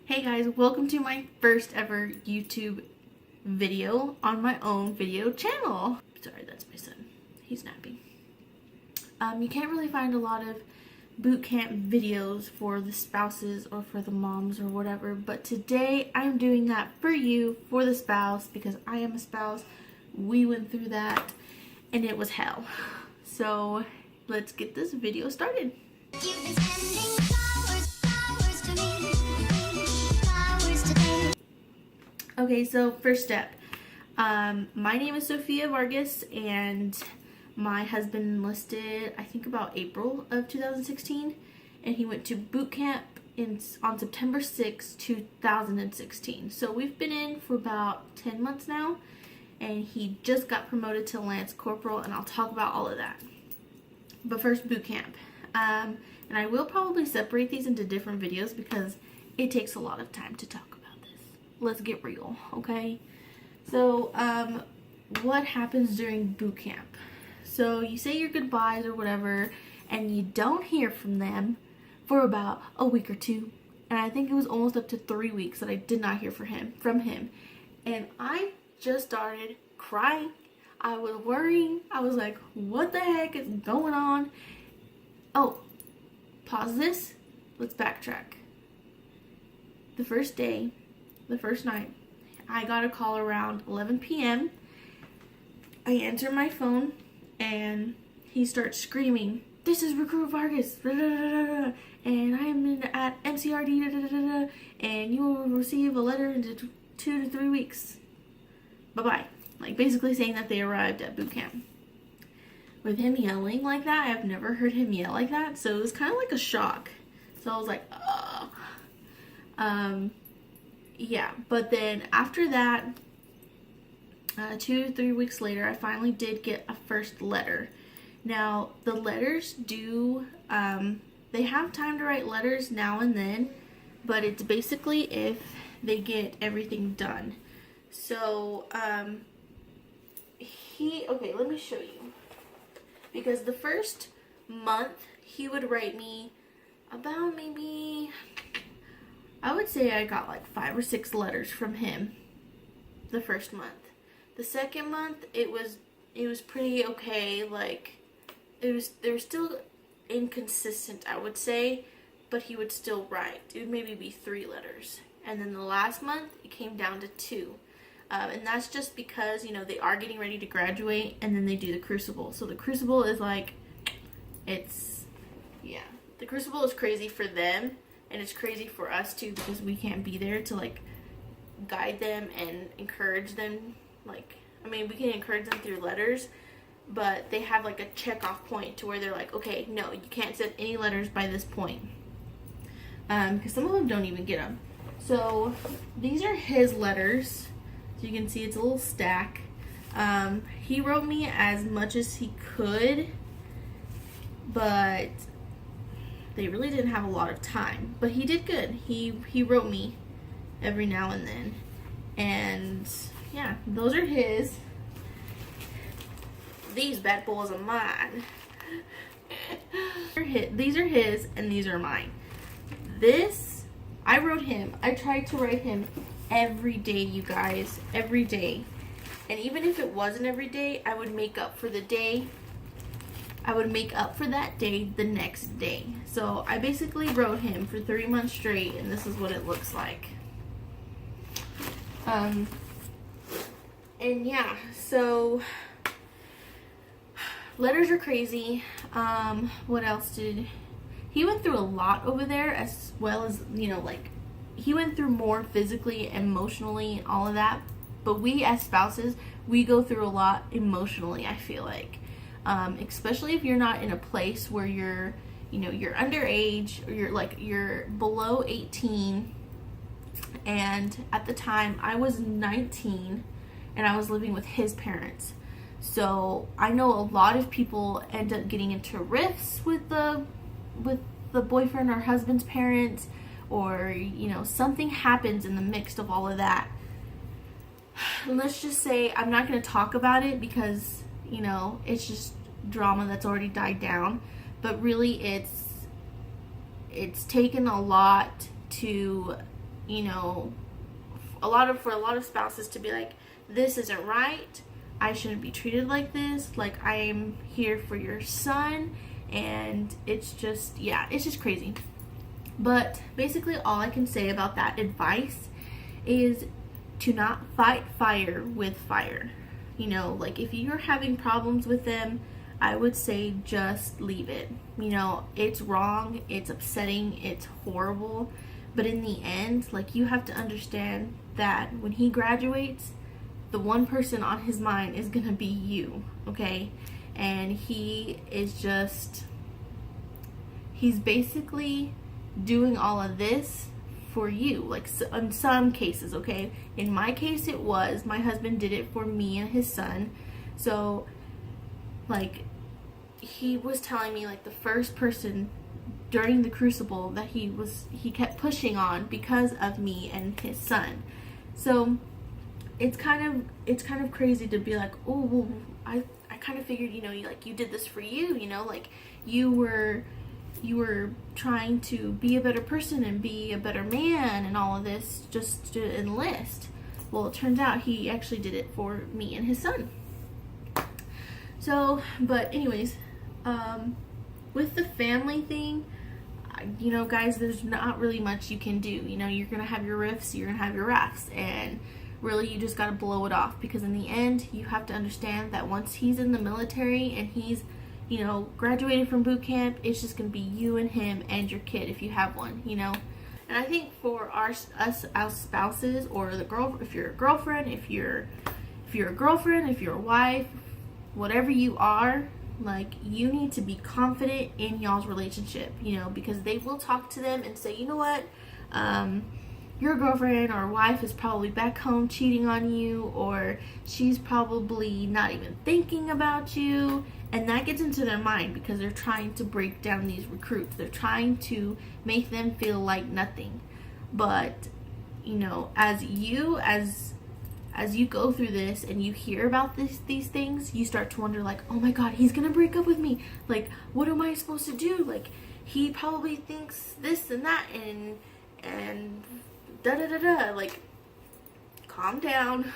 Hey guys, welcome to my first ever YouTube video on my own video channel. Sorry, that's my son. He's napping. You can't really find a lot of boot camp videos for the spouses or for the moms or whatever, but today I'm doing that for you, for the spouse, because I am a spouse. We went through that and it was hell. So let's get this video started. Okay, so first step. My name is Sophia Vargas, and my husband enlisted, I think, about April of 2016, and he went to boot camp on September 6, 2016. So we've been in for about 10 months now, and he just got promoted to Lance Corporal, and I'll talk about all of that. But first, boot camp. And I will probably separate these into different videos because it takes a lot of time to talk about. Let's get real, okay? So, what happens during boot camp? So, you say your goodbyes or whatever, and you don't hear from them for about a week or two. And I think it was almost up to 3 weeks that I did not hear from him. And I just started crying. I was worrying. I was like, what the heck is going on? Oh, pause this. Let's backtrack. The first night, I got a call around 11 p.m. I answer my phone, and he starts screaming, "This is Recruit Vargas, and I am at MCRD, and you will receive a letter in 2 to 3 weeks. Bye-bye." Like, basically saying that they arrived at boot camp. With him yelling like that, I've never heard him yell like that, so it was kind of like a shock. So I was like, yeah, but then after that, 2 to 3 weeks later, I finally did get a first letter. Now, the letters do, they have time to write letters now and then, but it's basically if they get everything done. So, okay, let me show you. Because the first month, he would write me about maybe, I would say I got like 5 or 6 letters from him the first month. The second month, it was pretty okay. Like, they were still inconsistent, I would say, but he would still write. It would maybe be 3 letters. And then the last month, it came down to 2. And that's just because, you know, they are getting ready to graduate, and then they do the crucible. So the crucible is like, the crucible is crazy for them. And it's crazy for us too, because we can't be there to like guide them and encourage them. Like, I mean, we can encourage them through letters, but they have like a check off point to where they're like, okay, no, you can't send any letters by this point. Because some of them don't even get them. So these are his letters. So you can see it's a little stack. He wrote me as much as he could, but they really didn't have a lot of time, but he did good. He wrote me every now and then, and yeah, those are his. These bad boys are mine. These are his, and these are mine. This, I wrote him. I tried to write him every day, you guys, every day. And even if it wasn't every day, I would make up for the day. I would make up for that day the next day. So I basically wrote him for 3 months straight, and this is what it looks like. And yeah, so letters are crazy. What else did he went through a lot over there, as well as, you know, like, he went through more physically, emotionally, and all of that. But we as spouses, we go through a lot emotionally, I feel like. Especially if you're not in a place where you're underage, or you're below 18. And at the time, I was 19, and I was living with his parents. So I know a lot of people end up getting into rifts with the boyfriend or husband's parents, or, you know, something happens in the mix of all of that. Let's just say I'm not going to talk about it because, you know, it's just drama that's already died down. But really, it's taken a lot to you know, for a lot of spouses to be like, this isn't right, I shouldn't be treated like this, like I am here for your son, and it's just, yeah, it's just crazy. But basically all I can say about that advice is to not fight fire with fire. You know, like if you're having problems with them, I would say just leave it. You know, it's wrong, it's upsetting, it's horrible, but in the end, like, you have to understand that when he graduates, the one person on his mind is gonna be you, okay? And he is just, he's basically doing all of this for you, like, so, in some cases, okay? In my case, it was, my husband did it for me and his son. So, like, he was telling me, like, the first person during the crucible that he kept pushing on because of me and his son. So it's kind of crazy to be like, oh, well, I kind of figured, you know, you did this for you, you know, like you were trying to be a better person and be a better man and all of this just to enlist. Well, it turns out he actually did it for me and his son. So, but anyways, with the family thing, you know, guys, there's not really much you can do. You know, you're gonna have your riffs, you're gonna have your rafts, and really you just gotta blow it off, because in the end you have to understand that once he's in the military and he's, you know, graduated from boot camp, it's just gonna be you and him and your kid if you have one, you know. And I think for us as spouses, or if you're a girlfriend, if you're a girlfriend, if you're a wife, whatever you are, like, you need to be confident in y'all's relationship, you know, because they will talk to them and say, you know what, your girlfriend or wife is probably back home cheating on you, or she's probably not even thinking about you, and that gets into their mind because they're trying to break down these recruits. They're trying to make them feel like nothing. But, you know, as you go through this and you hear about these things, you start to wonder, like, oh my god, he's gonna break up with me. Like, what am I supposed to do? Like, he probably thinks this and that and da-da-da-da. Like, calm down.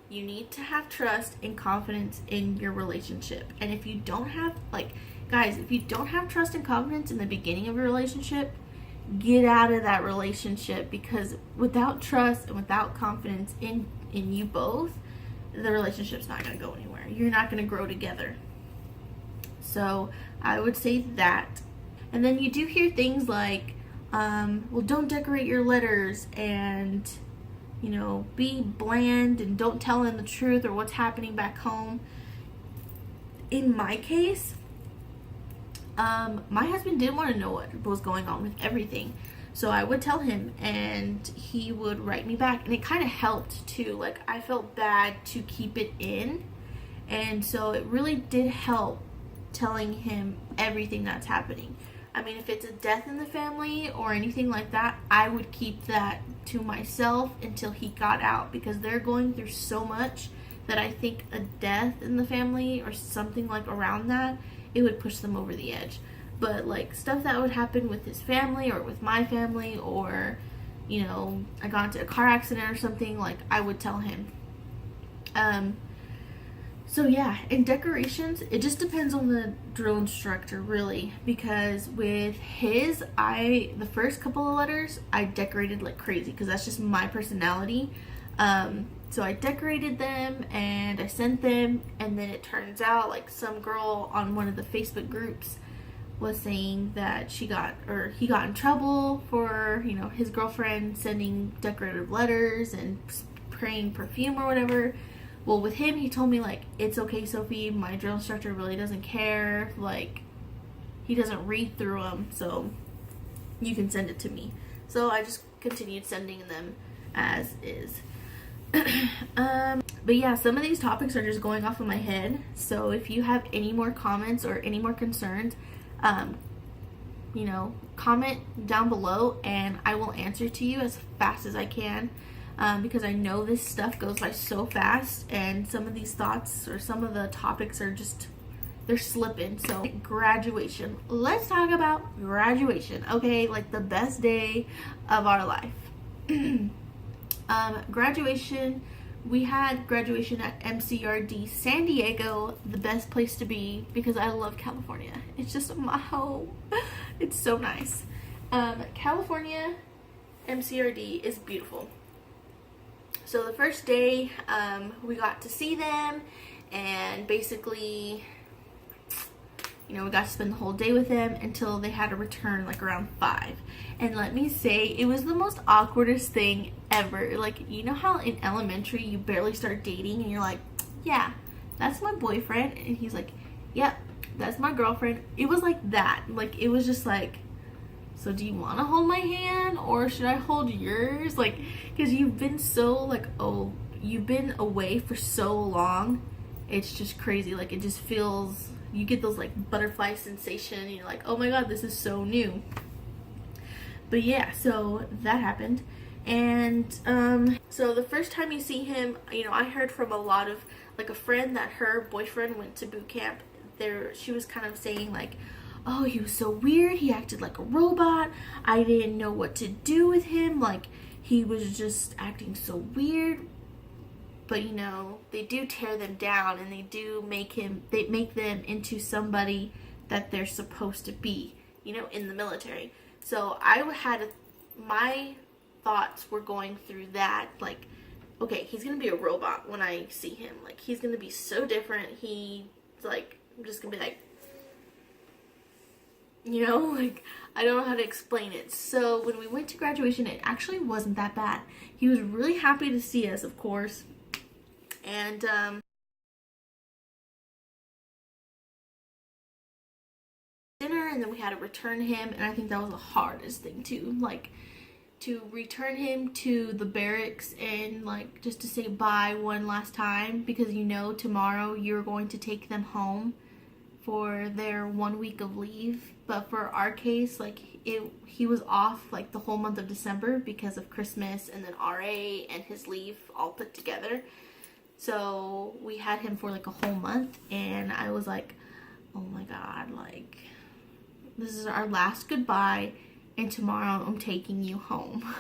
You need to have trust and confidence in your relationship. And if you don't have, like, guys, if you don't have trust and confidence in the beginning of your relationship, get out of that relationship, because without trust and without confidence in you both, the relationship's not going to go anywhere. You're not going to grow together. So I would say that. And then you do hear things like, well, don't decorate your letters, and, you know, be bland and don't tell them the truth or what's happening back home. In my case, my husband didn't want to know what was going on with everything. So I would tell him and he would write me back, and it kind of helped too. Like, I felt bad to keep it in, and so it really did help telling him everything that's happening. I mean, if it's a death in the family or anything like that, I would keep that to myself until he got out, because they're going through so much that I think a death in the family or something like around that, it would push them over the edge. But, like, stuff that would happen with his family or with my family, or, you know, I got into a car accident or something, like, I would tell him. So yeah, in decorations, it just depends on the drill instructor, really, because with his, the first couple of letters, I decorated like crazy, because that's just my personality. So I decorated them and I sent them, and then it turns out, like, some girl on one of the Facebook groups was saying that he got in trouble for, you know, his girlfriend sending decorative letters and spraying perfume or whatever. Well, with him, he told me, like, it's okay, Sophie, my drill instructor really doesn't care, like, he doesn't read through them, so you can send it to me. So I just continued sending them as is. But yeah, some of these topics are just going off of my head, so if you have any more comments or any more concerns, you know, comment down below and I will answer to you as fast as I can. Because I know this stuff goes by so fast, and some of these thoughts or some of the topics are just, they're slipping. So graduation, let's talk about graduation, okay? Like, the best day of our life. Graduation, we had graduation at MCRD San Diego, the best place to be because I love California. It's just my home. It's so nice. California MCRD is beautiful. So the first day, we got to see them, and basically, you know, we got to spend the whole day with them until they had to return like around 5. And let me say, it was the most awkwardest thing ever. Like, you know how in elementary you barely start dating and you're like, yeah, that's my boyfriend. And he's like, yep, that's my girlfriend. It was like that. Like, it was just like, so do you want to hold my hand or should I hold yours? Like, because you've been so like, oh, you've been away for so long. It's just crazy. Like, it just feels, you get those like butterfly sensation and you're like, oh my god, this is so new. But yeah, so that happened. And so the first time you see him, you know, I heard from a lot of, like, a friend that her boyfriend went to boot camp. She was kind of saying like, oh, he was so weird, he acted like a robot, I didn't know what to do with him, like, he was just acting so weird. But you know, they do tear them down and they do make them into somebody that they're supposed to be, you know, in the military. So my thoughts were going through that, like, okay, he's gonna be a robot when I see him. Like, he's gonna be so different. He's like, I'm just gonna be like, you know, like, I don't know how to explain it. So when we went to graduation, it actually wasn't that bad. He was really happy to see us, of course. And dinner, and then we had to return him, and I think that was the hardest thing too, like, to return him to the barracks and like just to say bye one last time, because you know tomorrow you're going to take them home for their 1 week of leave. But for our case, like, he was off like the whole month of December because of Christmas and then RA and his leave all put together. So we had him for like a whole month, and I was like, oh my god, like, this is our last goodbye, and tomorrow I'm taking you home.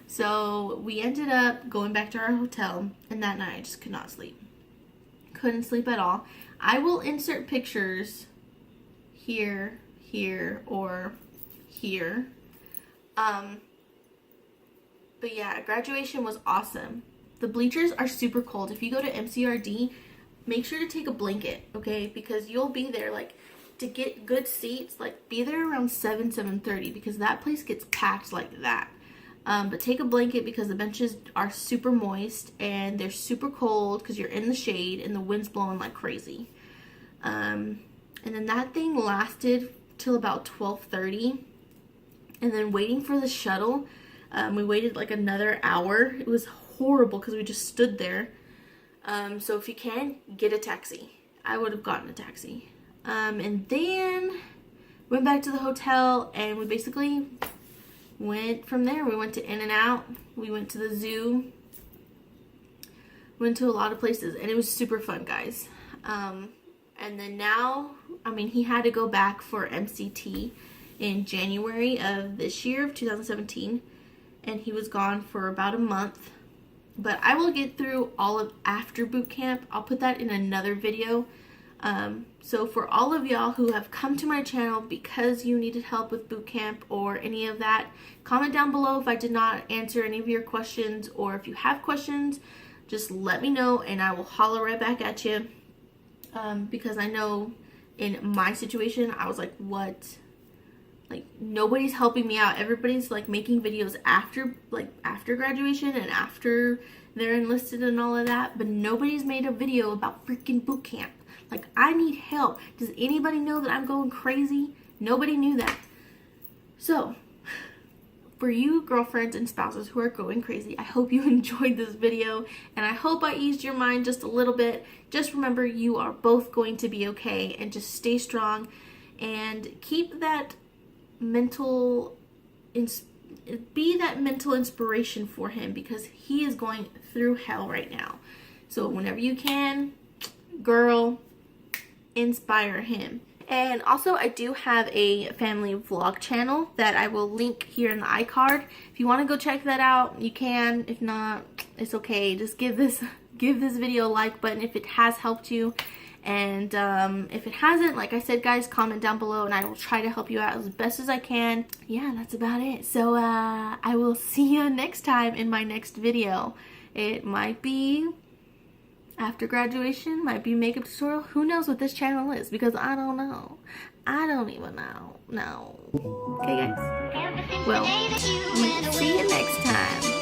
So we ended up going back to our hotel, and that night I just could not sleep. Couldn't sleep at all. I will insert pictures here, or here. But yeah, graduation was awesome. The bleachers are super cold. If you go to MCRD, make sure to take a blanket, okay? Because you'll be there, like, to get good seats, like, be there around 7:30, because that place gets packed like that. But take a blanket because the benches are super moist and they're super cold because you're in the shade and the wind's blowing like crazy. And then that thing lasted till about 12:30. And then waiting for the shuttle, we waited like another hour. It was horrible because we just stood there. So if you can, get a taxi. I would have gotten a taxi. And then went back to the hotel, and we basically went from there. We went to In-N-Out. We went to the zoo. Went to a lot of places, and it was super fun, guys. And then now, I mean, he had to go back for MCT in January of this year, of 2017. And he was gone for about a month. But I will get through all of after boot camp. I'll put that in another video. So for all of y'all who have come to my channel because you needed help with boot camp or any of that, comment down below if I did not answer any of your questions, or if you have questions, just let me know and I will holler right back at you. Because I know in my situation, I was like, what? Like, nobody's helping me out. Everybody's like making videos after graduation and after they're enlisted and all of that, but nobody's made a video about freaking boot camp. Like, I need help. Does anybody know that I'm going crazy? Nobody knew that. So, for you girlfriends and spouses who are going crazy, I hope you enjoyed this video, and I hope I eased your mind just a little bit. Just remember, you are both going to be okay, and just stay strong and keep that mental inspiration for him, because he is going through hell right now. So whenever you can, girl, inspire him. And also I do have a family vlog channel that I will link here in the iCard. If you want to go check that out, you can. If not, it's okay. Just give this video a like button if it has helped you. And if it hasn't, like I said, guys, comment down below and I will try to help you out as best as I can. Yeah, that's about it. So I will see you next time in my next video. It might be after graduation, might be makeup tutorial. Who knows what this channel is, because I don't know. I don't even know. No. Okay, guys. Well, see you next time.